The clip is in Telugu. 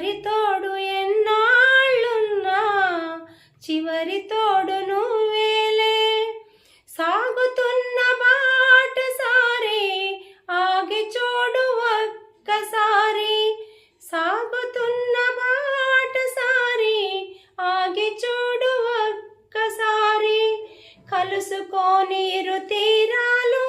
చివరి తోడు ఎన్నాళ్ళున్నా చివరి తోడు నువ్వేలే. సాగుతున్న బాట సారి ఆగి చూడు ఒక్కసారి, సాగుతున్న బాట సారి ఆగి చూడు ఒక్కసారి. కలుసుకోని ఇరు తీరాలు